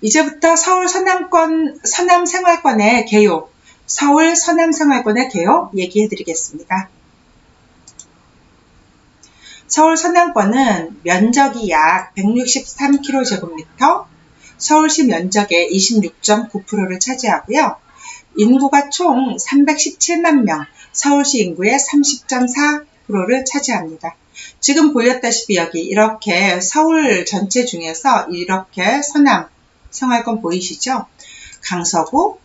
이제부터 서울 서남 생활권의 개요, 서울 서남 생활권의 개요 얘기해 드리겠습니다. 서울 서남권은 면적이 약 163km, 서울시 면적의 26.9%를 차지하고요. 인구가 총 317만 명, 서울시 인구의 30.4%를 차지합니다. 지금 보였다시피 여기 이렇게 서울 전체 중에서 이렇게 서남 생활권 보이시죠? 강서구,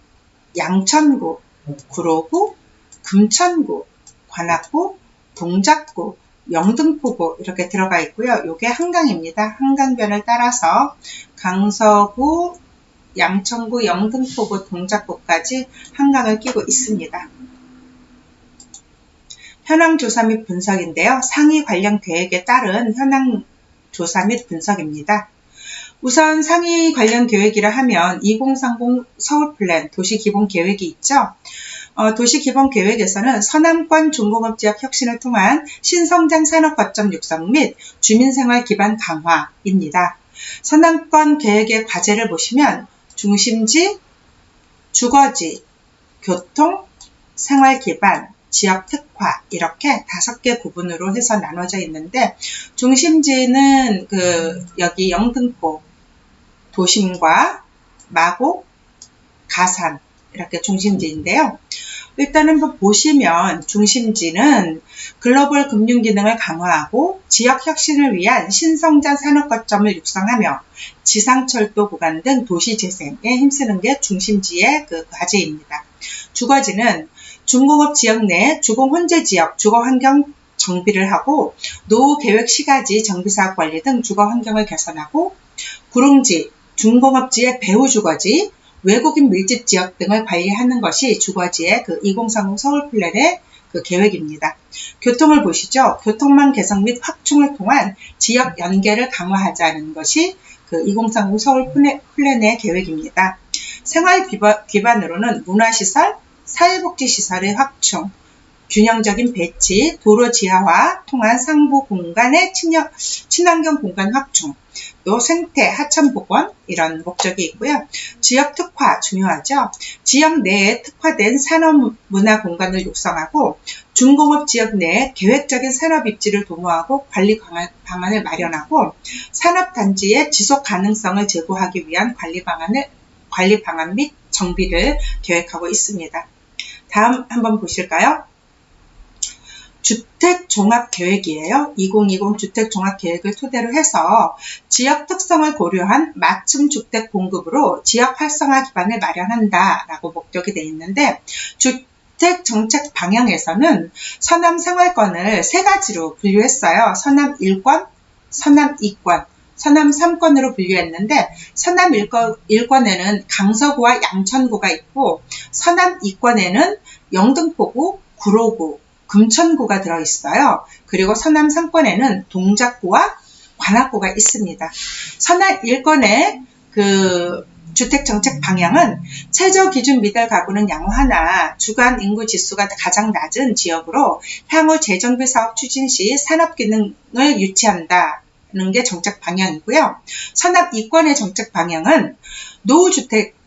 양천구, 구로구, 금천구, 관악구, 동작구, 영등포구 이렇게 들어가 있고요. 이게 한강입니다. 한강변을 따라서 강서구, 양천구, 영등포구, 동작구까지 한강을 끼고 있습니다. 현황 조사 및 분석인데요. 상위 관련 계획에 따른 현황 조사 및 분석입니다. 우선 상위 관련 계획이라 하면 2030 서울 플랜 도시기본계획이 있죠. 도시기본계획에서는 서남권 중공업지역 혁신을 통한 신성장 산업거점 육성 및 주민생활 기반 강화입니다. 서남권 계획의 과제를 보시면 중심지, 주거지, 교통, 생활기반, 지역특화 이렇게 5개 구분으로 해서 나눠져 있는데 중심지는 여기 영등포, 도심과 마곡, 가산 이렇게 중심지인데요. 일단 한번 보시면 중심지는 글로벌 금융 기능을 강화하고 지역 혁신을 위한 신성장 산업 거점을 육성하며 지상철도 구간 등 도시 재생에 힘쓰는 게 중심지의 과제입니다. 주거지는 중공업 지역 내 주공 혼재 지역 주거 환경 정비를 하고 노후 계획 시가지 정비사업 관리 등 주거 환경을 개선하고 구릉지, 중공업지의 배후 주거지, 외국인 밀집 지역 등을 관리하는 것이 주거지의 2030 서울 플랜의 계획입니다. 교통을 보시죠. 교통망 개선 및 확충을 통한 지역 연계를 강화하자는 것이 2030 서울 플랜의 계획입니다. 생활 기반으로는 문화시설, 사회복지시설의 확충, 균형적인 배치, 도로 지하화 통한 상부 공간의 친환경 공간 확충, 또 생태, 하천 복원 이런 목적이 있고요. 지역 특화 중요하죠. 지역 내에 특화된 산업 문화 공간을 육성하고 중공업 지역 내에 계획적인 산업 입지를 도모하고 관리 방안을 마련하고 산업단지의 지속 가능성을 제고하기 위한 관리 방안 및 정비를 계획하고 있습니다. 다음 한번 보실까요? 주택종합계획이에요. 2020 주택종합계획을 토대로 해서 지역 특성을 고려한 맞춤 주택 공급으로 지역 활성화 기반을 마련한다라고 목적이 되어 있는데 주택정책 방향에서는 서남 생활권을 3가지로 분류했어요. 서남 1권, 서남 2권, 서남 3권으로 분류했는데 서남 1권에는 강서구와 양천구가 있고 서남 2권에는 영등포구, 구로구, 금천구가 들어있어요. 그리고 서남 3권에는 동작구와 관악구가 있습니다. 서남 1권의 주택정책 방향은 최저기준 미달 가구는 양호하나 주간 인구 지수가 가장 낮은 지역으로 향후 재정비 사업 추진 시 산업기능을 유치한다는 게 정책 방향이고요. 서남 2권의 정책 방향은 노후주택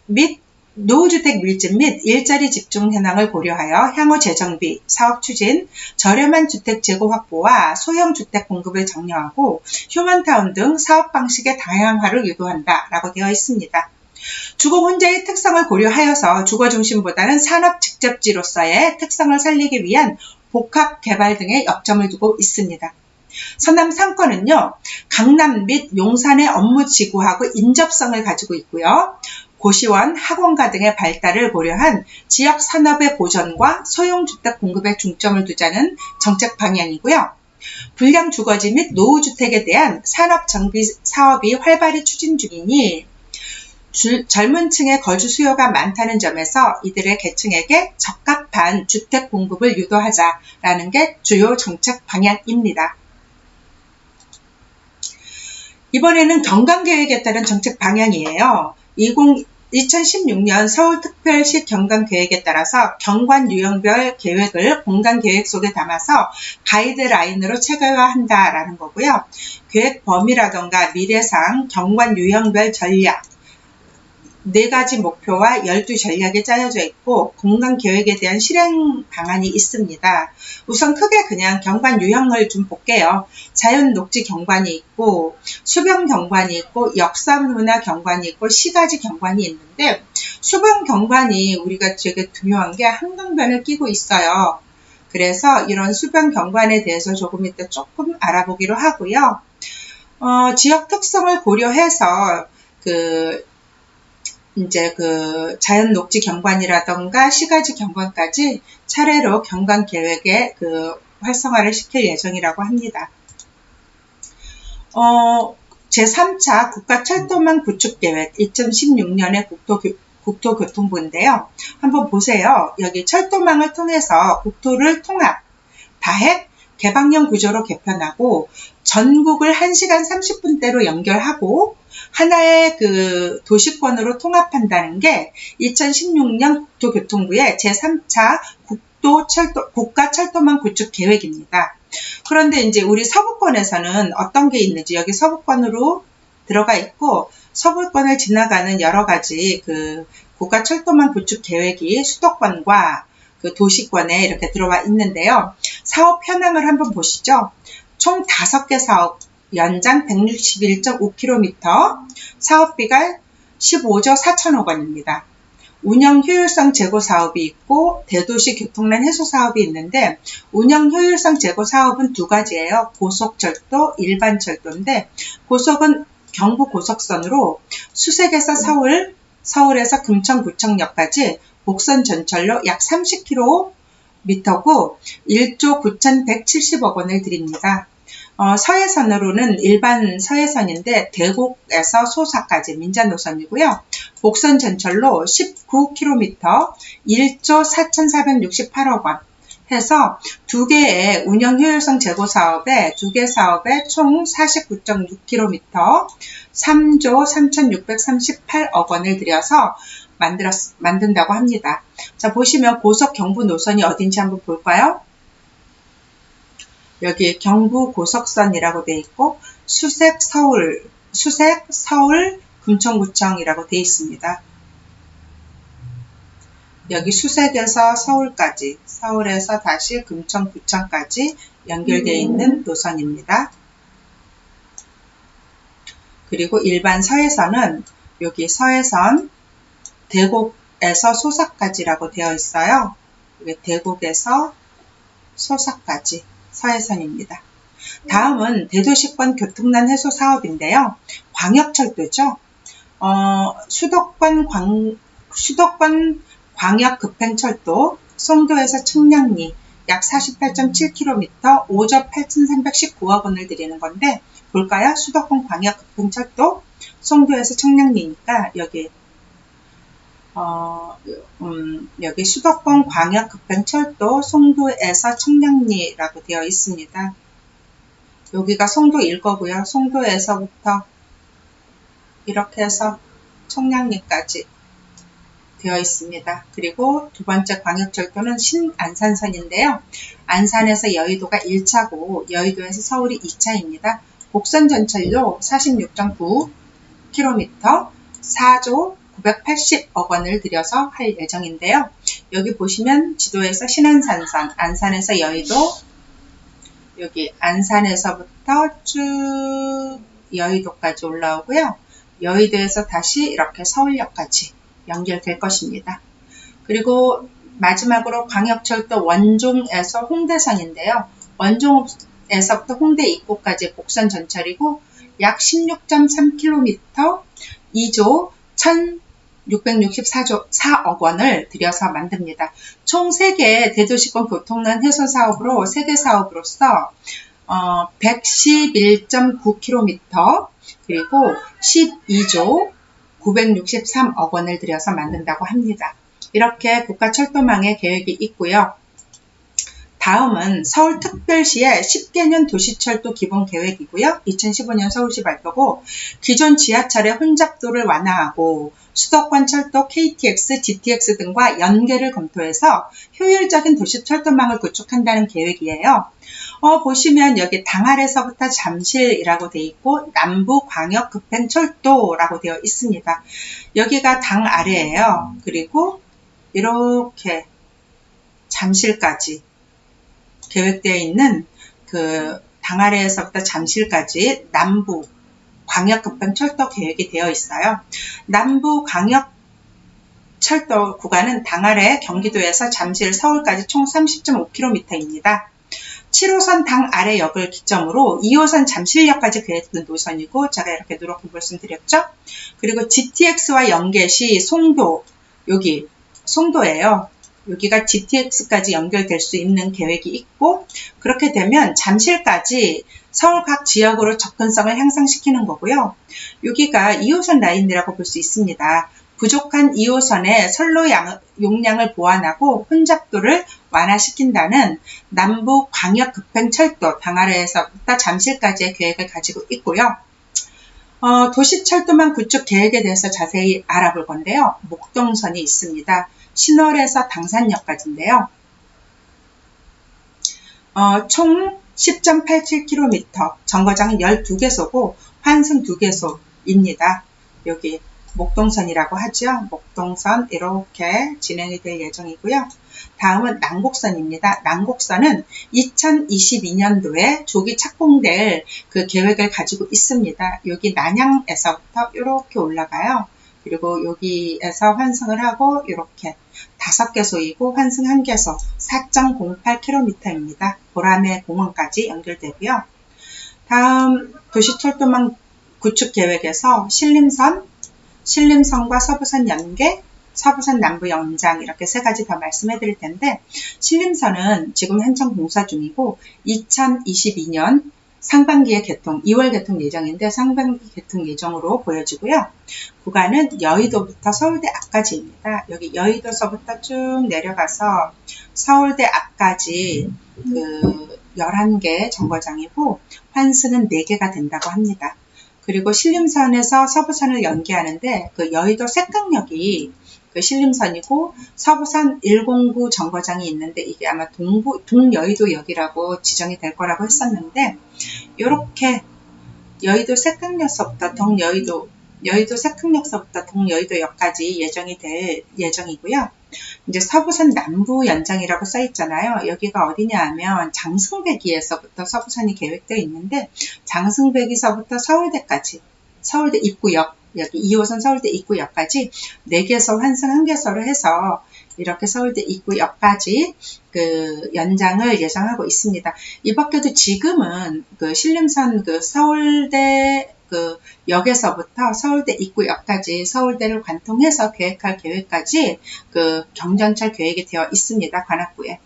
밀집 및 일자리 집중 현황을 고려하여 향후 재정비, 사업 추진, 저렴한 주택 재고 확보와 소형 주택 공급을 장려하고 휴먼타운 등 사업 방식의 다양화를 유도한다라고 되어 있습니다. 주거 혼재의 특성을 고려하여서 주거 중심보다는 산업 직접지로서의 특성을 살리기 위한 복합 개발 등의 역점을 두고 있습니다. 서남 3권은요, 강남 및 용산의 업무 지구하고 인접성을 가지고 있고요. 고시원, 학원가 등의 발달을 고려한 지역 산업의 보전과 소형주택 공급에 중점을 두자는 정책 방향이고요. 불량 주거지 및 노후주택에 대한 산업 정비 사업이 활발히 추진 중이니 젊은 층의 거주 수요가 많다는 점에서 이들의 계층에게 적합한 주택 공급을 유도하자라는 게 주요 정책 방향입니다. 이번에는 경강계획에 따른 정책 방향이에요. 2016년 서울특별시 경강계획에 따라서 경관 유형별 계획을 공간계획 속에 담아서 가이드라인으로 체계화한다라는 거고요. 계획 범위라던가 미래상 경관 유형별 전략, 4가지 목표와 12전략이 짜여져 있고 공간 계획에 대한 실행 방안이 있습니다. 우선 크게 그냥 경관 유형을 좀 볼게요. 자연 녹지 경관이 있고 수변 경관이 있고 역사문화 경관이 있고 시가지 경관이 있는데 수변 경관이 우리가 되게 중요한 게 한강변을 끼고 있어요. 그래서 이런 수변 경관에 대해서 조금 이따 조금 알아보기로 하고요. 지역 특성을 고려해서 이제 자연 녹지 경관이라던가 시가지 경관까지 차례로 경관 계획에 활성화를 시킬 예정이라고 합니다. 제3차 국가철도망 구축계획 2016년의 국토교통부인데요. 한번 보세요. 여기 철도망을 통해서 국토를 통합, 다핵, 개방형 구조로 개편하고 전국을 1시간 30분대로 연결하고 하나의 도시권으로 통합한다는 게 2016년 국토교통부의 제3차 국가철도망 구축 계획입니다. 그런데 이제 우리 서부권에서는 어떤 게 있는지 여기 서부권으로 들어가 있고 서부권을 지나가는 여러 가지 국가철도망 구축 계획이 수도권과 도시권에 이렇게 들어와 있는데요. 사업 현황을 한번 보시죠. 총 5개 사업, 연장 161.5km, 사업비가 15조 4천억 원입니다. 운영 효율성 제고 사업이 있고 대도시 교통난 해소 사업이 있는데 운영 효율성 제고 사업은 2가지예요. 고속철도, 일반철도인데 고속은 경부고속선으로 수색에서 서울에서 금천구청역까지 복선 전철로 약 30km고 1조 9,170억 원을 드립니다. 서해선으로는 일반 서해선인데 대곡에서 소사까지 민자노선이고요. 복선 전철로 19km 1조 4,468억 원 해서 2개의 운영 효율성 제고 사업에 2개 사업에 총 49.6km 3조 3,638억 원을 들여서 만든다고 합니다. 자, 보시면 고속 경부 노선이 어딘지 한번 볼까요? 여기 경부 고속선이라고 되어 있고 수색 서울 금천구청이라고 되어 있습니다. 여기 수색에서 서울까지, 서울에서 다시 금천구청까지 연결되어 있는 노선입니다. 그리고 일반 서해선은 여기 서해선 대곡에서 소사까지라고 되어 있어요. 여기 대곡에서 소사까지 서해선입니다. 다음은 대도시권 교통난 해소 사업인데요. 광역철도죠. 수도권 광역급행철도 송도에서 청량리 약 48.7km 5조 8,319억 원을 드리는 건데 볼까요? 수도권 광역급행철도 송도에서 청량리니까 여기 수도권 광역급행철도 송도에서 청량리라고 되어 있습니다. 여기가 송도일 거고요. 송도에서부터 이렇게 해서 청량리까지 되어 있습니다. 그리고 두 번째 광역철도는 신안산선인데요. 안산에서 여의도가 1차고 여의도에서 서울이 2차입니다. 복선 전철로 46.9km 4조 980억 원을 들여서 할 예정인데요. 여기 보시면 지도에서 신안산선, 안산에서 여의도, 여기 안산에서부터 쭉 여의도까지 올라오고요. 여의도에서 다시 이렇게 서울역까지 연결될 것입니다. 그리고 마지막으로 광역철도 원종에서 홍대선인데요. 원종에서부터 홍대 입구까지 복선 전철이고 약 16.3km 2조 1,664억 원을 들여서 만듭니다. 총 3개 대도시권 교통난 해소 사업으로 3개 사업으로서 111.9km 그리고 12조 963억 원을 들여서 만든다고 합니다. 이렇게 국가철도망의 계획이 있고요. 다음은 서울특별시의 10개년 도시철도 기본계획이고요. 2015년 서울시 발표고 기존 지하철의 혼잡도를 완화하고 수도권 철도 KTX, GTX 등과 연계를 검토해서 효율적인 도시철도망을 구축한다는 계획이에요. 보시면 여기 당 아래서부터 잠실이라고 되어 있고 남부광역급행철도라고 되어 있습니다. 여기가 당 아래예요. 그리고 이렇게 잠실까지 계획되어 있는 그 당 아래에서부터 잠실까지 남부 광역급행철도 계획이 되어 있어요. 남부 광역철도 구간은 당 아래 경기도에서 잠실, 서울까지 총 30.5km입니다. 7호선 당 아래 역을 기점으로 2호선 잠실역까지 계획된 노선이고 제가 이렇게 누렇게 말씀드렸죠. 그리고 GTX와 연계 시 송도, 여기 송도예요. 여기가 GTX까지 연결될 수 있는 계획이 있고 그렇게 되면 잠실까지 서울 각 지역으로 접근성을 향상시키는 거고요. 여기가 2호선 라인이라고 볼 수 있습니다. 부족한 2호선의 선로 용량을 보완하고 혼잡도를 완화시킨다는 남부광역급행철도 당 아래에서부터 잠실까지의 계획을 가지고 있고요. 도시철도망 구축 계획에 대해서 자세히 알아볼 건데요. 목동선이 있습니다. 신월에서 당산역까지인데요. 총 10.87km, 정거장은 12개소고 환승 2개소입니다. 여기 목동선이라고 하죠. 목동선 이렇게 진행이 될 예정이고요. 다음은 난곡선입니다. 난곡선은 2022년도에 조기 착공될 그 계획을 가지고 있습니다. 여기 난양에서부터 이렇게 올라가요. 그리고 여기에서 환승을 하고 이렇게 5개소이고 환승 1개소 4.08km입니다. 보라매 공원까지 연결되고요. 다음 도시철도망 구축 계획에서 신림선과 서부선 연계, 서부선 남부 연장 이렇게 3가지 더 말씀해 드릴 텐데 신림선은 지금 한창 공사 중이고 2022년 상반기에 개통, 2월 개통 예정인데 상반기 개통 예정으로 보여지고요. 구간은 여의도부터 서울대 앞까지입니다. 여기 여의도서부터 쭉 내려가서 서울대 앞까지 그 11개 정거장이고 환승은 4개가 된다고 합니다. 그리고 신림선에서 서부선을 연계하는데 그 여의도 색강역이 그 신림선이고 서부선 109 정거장이 있는데 이게 아마 동여의도역이라고 지정이 될 거라고 했었는데 이렇게 여의도 색강역서부터 여의도 색강역서부터 동여의도역까지 예정이 될 예정이고요. 이제 서부선 남부 연장이라고 써 있잖아요. 여기가 어디냐 하면 장승배기에서부터 서부선이 계획되어 있는데 장승배기서부터 서울대까지 서울대 입구역 여기 2호선 서울대 입구역까지 4개소 환승 1개소를 해서 이렇게 서울대 입구역까지 그 연장을 예정하고 있습니다. 이 밖에도 지금은 그 신림선 그 서울대 그 역에서부터 서울대 입구역까지 서울대를 관통해서 계획할 계획까지 그 경전철 계획이 되어 있습니다. 관악구에.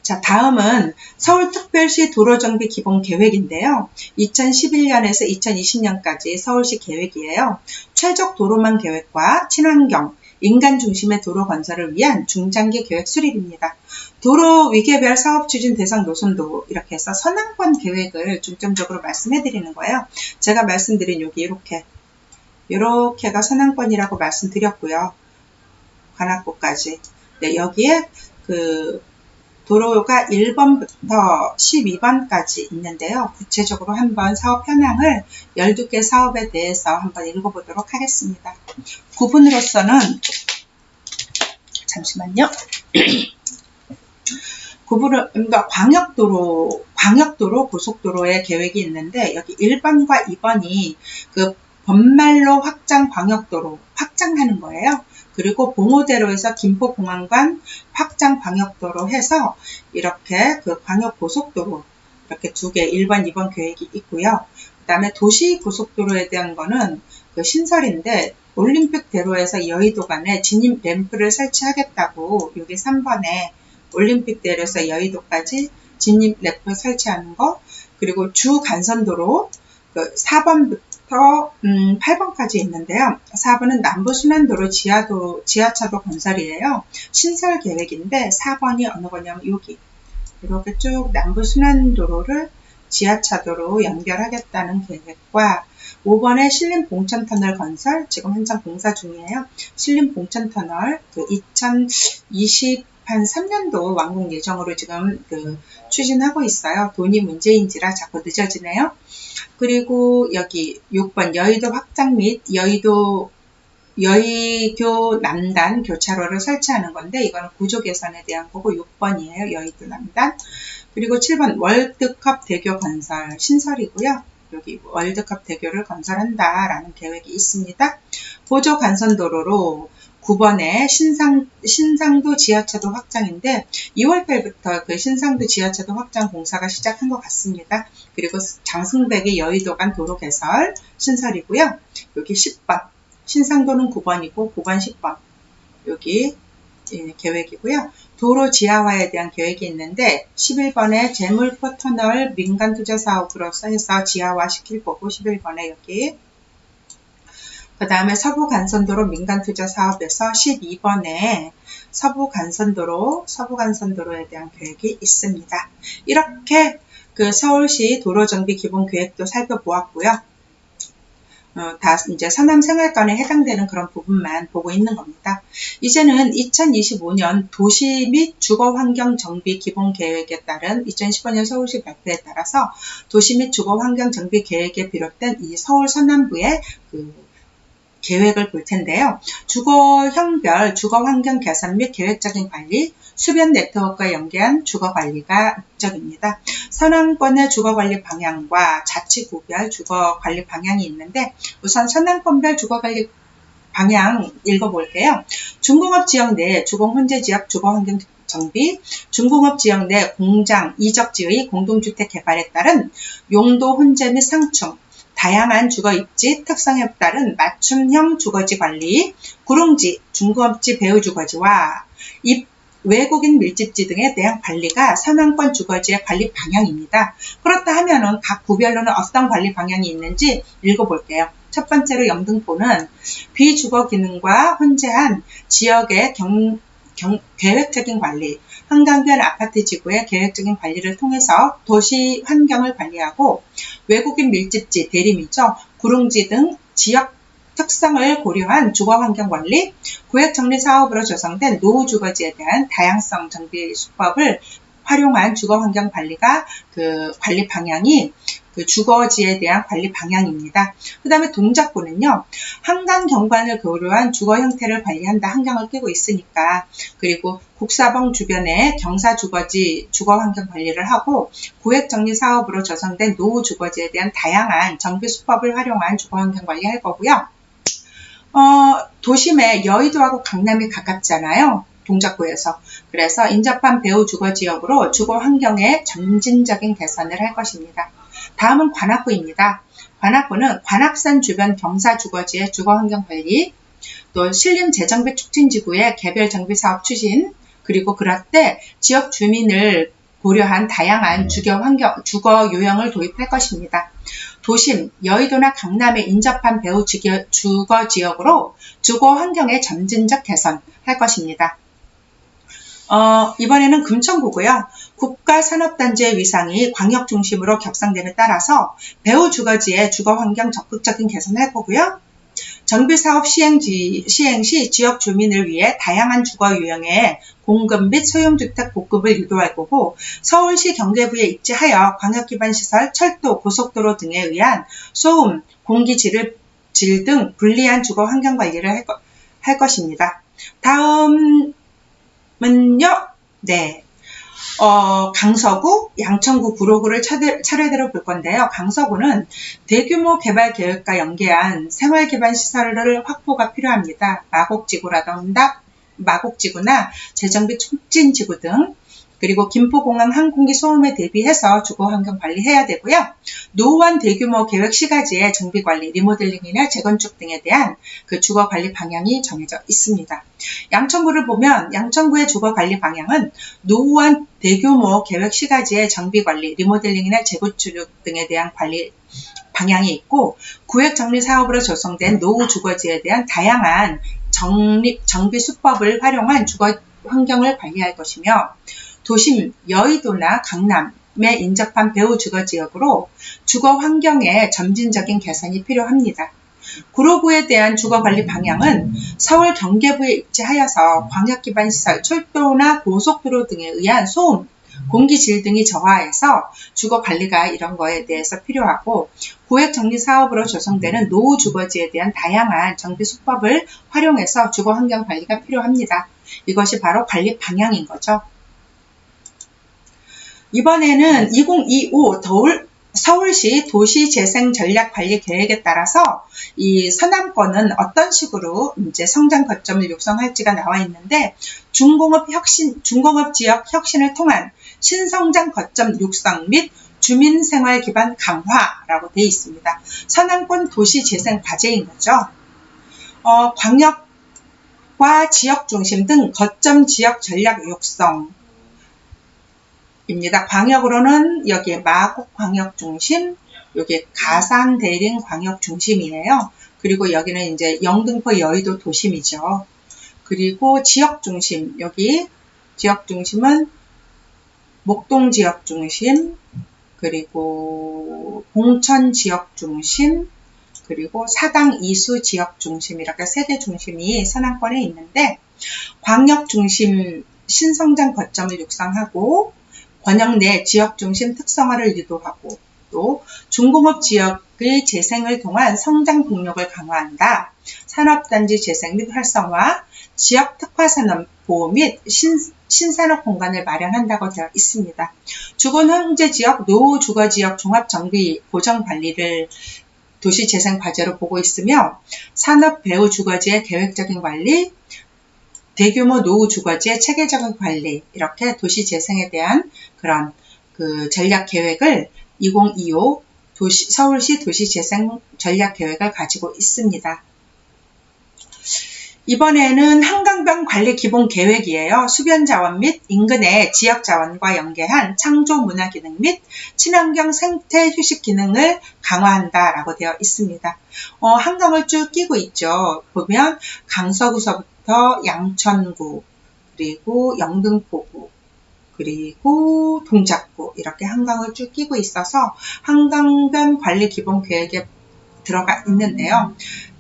자, 다음은 서울특별시 도로정비 기본 계획인데요. 2011년에서 2020년까지 서울시 계획이에요. 최적 도로망 계획과 친환경, 인간 중심의 도로 건설을 위한 중장기 계획 수립입니다. 도로 위계별 사업 추진 대상 노선도 이렇게 해서 선항권 계획을 중점적으로 말씀해 드리는 거예요. 제가 말씀드린 여기 이렇게가 선항권이라고 말씀드렸고요. 관악구까지. 네, 여기에 그 도로가 1번부터 12번까지 있는데요. 구체적으로 한번 사업 현황을 12개 사업에 대해서 한번 읽어보도록 하겠습니다. 구분으로서는 잠시만요. 그러니까 광역도로, 고속도로의 계획이 있는데 여기 1번과 2번이 그 번말로 확장 광역도로 확장하는 거예요. 그리고 봉오대로에서 김포공항간 확장 광역도로 해서 이렇게 그 광역고속도로 이렇게 2개 1번, 2번 계획이 있고요. 그 다음에 도시고속도로에 대한 거는 그 신설인데 올림픽대로에서 여의도 간에 진입 램프를 설치하겠다고 여기 3번에 올림픽대로에서 여의도까지 진입 램프 설치하는 거 그리고 주간선도로 그 4번부터 8번까지 있는데요. 4번은 남부순환도로 지하차도 건설이에요. 신설 계획인데 4번이 어느 거냐면 여기 이렇게 쭉 남부순환도로를 지하차도로 연결하겠다는 계획과 5번에 신림 봉천터널 건설, 지금 한창 공사 중이에요. 신림 봉천터널 2023년도 완공 예정으로 지금 추진하고 있어요. 돈이 문제인지라 자꾸 늦어지네요. 그리고 여기 6번 여의도 확장 및 여의교 남단 교차로를 설치하는 건데, 이거는 구조 개선에 대한 거고 6번이에요. 여의도 남단. 그리고 7번 월드컵 대교 건설 신설이고요. 여기 월드컵 대교를 건설한다라는 계획이 있습니다. 보조 간선도로로 9번에 신상도 지하차도 확장인데 2월달부터 그 신상도 지하차도 확장 공사가 시작한 것 같습니다. 그리고 장승백의 여의도 간 도로 개설 신설이고요. 여기 10번 신상도는 9번이고 9번 10번 여기 계획이고요. 도로 지하화에 대한 계획이 있는데 11번에 제물포 터널 민간 투자 사업으로서 해서 지하화 시킬 거고 11번에 여기 그 다음에 서부 간선도로 민간 투자 사업에서 12번에 서부 간선도로에 대한 계획이 있습니다. 이렇게 그 서울시 도로정비 기본 계획도 살펴보았고요. 다 이제 서남생활권에 해당되는 그런 부분만 보고 있는 겁니다. 이제는 2025년 도시 및 주거환경 정비 기본 계획에 따른 2015년 서울시 발표에 따라서 도시 및 주거환경 정비 계획에 비롯된 이 서울 서남부의 계획을 볼 텐데요. 주거형별 주거환경 개선 및 계획적인 관리, 수변 네트워크와 연계한 주거관리가 목적입니다. 서남권의 주거관리 방향과 자치구별 주거관리 방향이 있는데 우선 서남권별 주거관리 방향 읽어볼게요. 중공업 지역 내 주거혼재 지역 주거환경 정비, 중공업 지역 내 공장, 이적지의 공동주택 개발에 따른 용도 혼재 및 상충, 다양한 주거 입지 특성에 따른 맞춤형 주거지 관리, 구릉지, 중공업지 배후 주거지와 외국인 밀집지 등에 대한 관리가 서남권 주거지의 관리 방향입니다. 그렇다 하면은 각 구별로는 어떤 관리 방향이 있는지 읽어볼게요. 첫 번째로 영등포는 비주거 기능과 혼재한 지역의 계획적인 관리, 한강변 아파트 지구의 계획적인 관리를 통해서 도시 환경을 관리하고 외국인 밀집지, 대림이죠. 구릉지 등 지역 특성을 고려한 주거환경관리, 구획정리사업으로 조성된 노후주거지에 대한 다양성 정비 수법을 활용한 주거환경관리가 관리 방향이 주거지에 대한 관리 방향입니다. 그 다음에 동작구는요. 한강 경관을 고려한 주거 형태를 관리한다. 한강을 끼고 있으니까. 그리고 국사봉 주변에 경사주거지 주거환경 관리를 하고 구획정리사업으로 조성된 노후주거지에 대한 다양한 정비 수법을 활용한 주거환경 관리할 거고요. 도심에 여의도하고 강남이 가깝잖아요. 동작구에서. 그래서 인접한 배후 주거지역으로 주거환경의 점진적인 개선을 할 것입니다. 다음은 관악구입니다. 관악구는 관악산 주변 경사주거지의 주거환경관리, 또 신림 재정비 촉진지구의 개별 정비사업 추진, 그리고 그럴 때 지역 주민을 고려한 다양한 주거 요형을 도입할 것입니다. 도심, 여의도나 강남에 인접한 배후 주거지역으로 주거환경의 점진적 개선할 것입니다. 이번에는 금천구고요. 국가산업단지의 위상이 광역 중심으로 격상됨에 따라서 배후 주거지의 주거환경 적극적인 개선할 거고요. 정비사업 시행 시 지역 주민을 위해 다양한 주거 유형의 공급 및 소형주택 보급을 유도할 거고 서울시 경계부에 입지하여 광역기반시설, 철도, 고속도로 등에 의한 소음, 공기질 등 불리한 주거 환경 관리를 할 것입니다. 다음은요. 네. 강서구, 양천구, 구로구를 차례대로 볼 건데요. 강서구는 대규모 개발 계획과 연계한 생활기반 시설을 확보가 필요합니다. 마곡지구나 재정비 촉진지구 등, 그리고 김포공항 항공기 소음에 대비해서 주거환경 관리해야 되고요. 노후한 대규모 계획 시가지의 정비관리, 리모델링이나 재건축 등에 대한 주거관리 방향이 정해져 있습니다. 양천구를 보면 양천구의 주거관리 방향은 노후한 대규모 계획 시가지의 정비관리, 리모델링이나 재건축 등에 대한 관리 방향이 있고 구획정리사업으로 조성된 노후 주거지에 대한 다양한 정비 수법을 활용한 주거 환경을 관리할 것이며 도심 여의도나 강남, 인접한 배후 주거지역으로 주거 환경의 점진적인 개선이 필요합니다. 구로구에 대한 주거관리 방향은 서울 경계부에 입지하여서 광역기반시설, 철도나 고속도로 등에 의한 소음, 공기질 등이 저하해서 주거관리가 이런 거에 대해서 필요하고, 구획정리사업으로 조성되는 노후주거지에 대한 다양한 정비수법을 활용해서 주거환경관리가 필요합니다. 이것이 바로 관리 방향인 거죠. 이번에는 2025 서울시 도시재생전략관리 계획에 따라서 이 서남권은 어떤 식으로 이제 성장 거점을 육성할지가 나와 있는데, 중공업 지역 혁신을 통한 신성장 거점 육성 및 주민생활 기반 강화라고 되어 있습니다. 서남권 도시재생 과제인 거죠. 광역과 지역 중심 등 거점 지역 전략 육성 입니다. 광역으로는 여기 마곡 광역 중심, 여기 가산 대림 광역 중심이에요. 그리고 여기는 이제 영등포 여의도 도심이죠. 그리고 지역 중심, 여기 지역 중심은 목동 지역 중심, 그리고 봉천 지역 중심, 그리고 사당 이수 지역 중심, 이렇게 세 개 중심이 서남권에 있는데, 광역 중심 신성장 거점을 육성하고 권역 내 지역 중심 특성화를 유도하고, 또 중공업 지역의 재생을 통한 성장 동력을 강화한다. 산업단지 재생 및 활성화, 지역 특화산업 보호 및 신산업 공간을 마련한다고 되어 있습니다. 주거형제지역, 노후주거지역 종합정비 보정관리를 도시재생 과제로 보고 있으며, 산업 배후 주거지의 계획적인 관리, 대규모 노후 주거지의 체계적인 관리, 이렇게 도시 재생에 대한 그런 전략 계획을 2025 서울시 도시 재생 전략 계획을 가지고 있습니다. 이번에는 한강변 관리 기본 계획이에요. 수변 자원 및 인근의 지역 자원과 연계한 창조 문화 기능 및 친환경 생태 휴식 기능을 강화한다라고 되어 있습니다. 한강을 쭉 끼고 있죠. 보면 강서구서부터 양천구, 그리고 영등포구, 그리고 동작구, 이렇게 한강을 쭉 끼고 있어서 한강변 관리 기본 계획에 들어가 있는데요.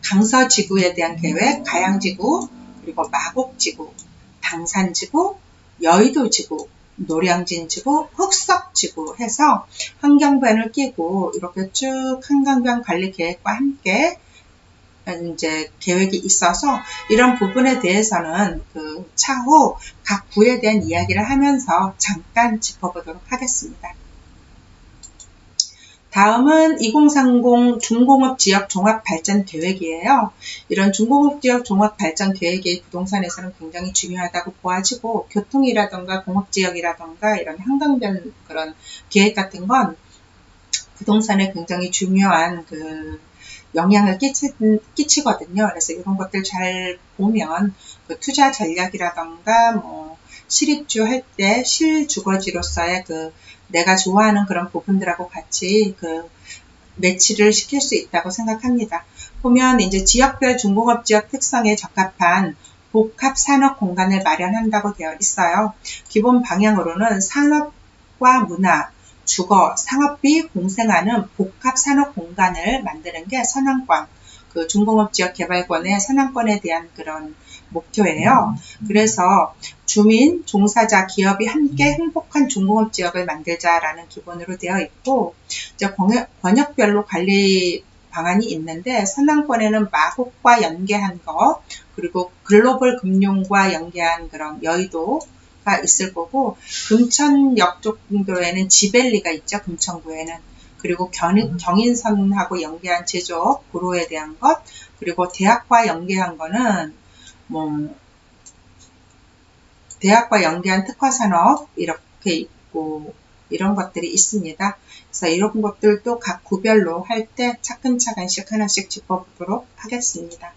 강서지구에 대한 계획, 가양지구, 그리고 마곡지구, 당산지구, 여의도지구, 노량진지구, 흑석지구 해서 환경변을 끼고 이렇게 쭉 한강변 관리 계획과 함께 이제 계획이 있어서, 이런 부분에 대해서는 차후 각 구에 대한 이야기를 하면서 잠깐 짚어보도록 하겠습니다. 다음은 2030 중공업 지역 종합 발전 계획이에요. 이런 중공업 지역 종합 발전 계획이 부동산에서는 굉장히 중요하다고 보아지고, 교통이라던가 공업지역이라던가 이런 한강변 그런 계획 같은 건 부동산에 굉장히 중요한 영향을 끼치거든요. 그래서 이런 것들 잘 보면 투자 전략이라던가 실입주 할 때 실주거지로서의 내가 좋아하는 그런 부분들하고 같이 매치를 시킬 수 있다고 생각합니다. 보면 이제 지역별 중공업 지역 특성에 적합한 복합 산업 공간을 마련한다고 되어 있어요. 기본 방향으로는 산업과 문화, 주거, 상업비 공생하는 복합 산업 공간을 만드는 게 서남권, 중공업지역개발권의 서남권에 대한 그런 목표예요. 그래서 주민, 종사자, 기업이 함께 행복한 중공업지역을 만들자라는 기본으로 되어 있고, 이제 권역별로 관리 방안이 있는데, 서남권에는 마곡과 연계한 거, 그리고 글로벌 금융과 연계한 그런 여의도가 있을 거고, 금천역 쪽 정도에는 지벨리가 있죠, 금천구에는. 그리고 경인선하고 연계한 제조업, 구로에 대한 것, 그리고 대학과 연계한 거는 대학과 연계한 특화산업 이렇게 있고, 이런 것들이 있습니다. 그래서 이런 것들도 각 구별로 할 때 차근차근씩 하나씩 짚어보도록 하겠습니다.